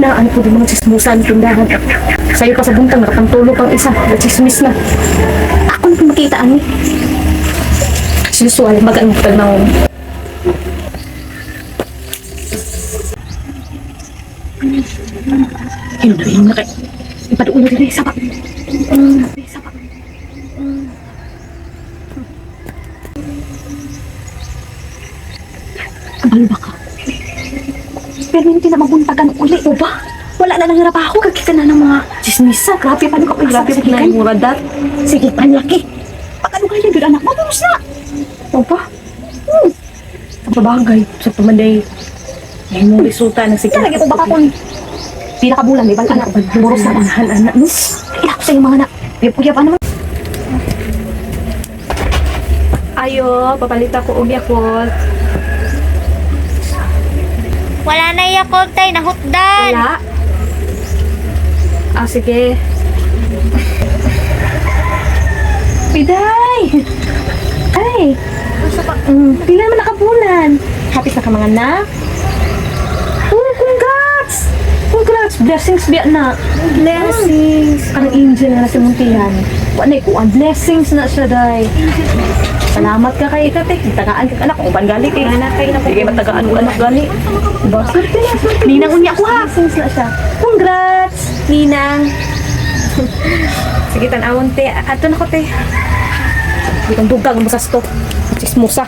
Na ano po din mga chismusan tindahan. Sa'yo pa sa buntang nakapantulog ang isa. Chismis na. Ako na makita ani. As usual, magaan mo na ako. Hinduin na kayo. Ipadoon na rin sa pa. Kabalba ka. Pero hindi na mabuntagan uli, o ba? Wala na lang trabaho, kagkita na ng mga chismisa. Grabe pa ka, Grabe sige na yung mura dat. Sige, panlaki. Pag ano kaya yun, anak, mabunos na. O ba? Ang bagay sa pamanday. May mong resulta ng sige. Kaya lagi ko baka kung pila ka bulan, may bang anak, buros na anak. Anak mo. Kaya ko sa yung mga anak. Puya pa naman. Ayo, papalita ko og Yakult. Wala na Yakult tay, nahutdan. Wala. Ah, sige. Piday! Ay! Pila naman nakabulan. Happy na ka mga anak? Oh, congrats! Congrats! Blessings biya na. Blessings! Ang angel na si Muntihan. Wala ko ang blessings na siya, day. Salamat ka kay Kate. Tagaan ka anak. Kung gali kay anak kay na. Sige, matagaan mo anak gali. Diba? Swerte na, swerte. Ninang unya ko ha. Blessings na siya. Congrats! Ninang. Sige, tanawon te. Ato na ko te. Itong dugang masas to. Chismosa.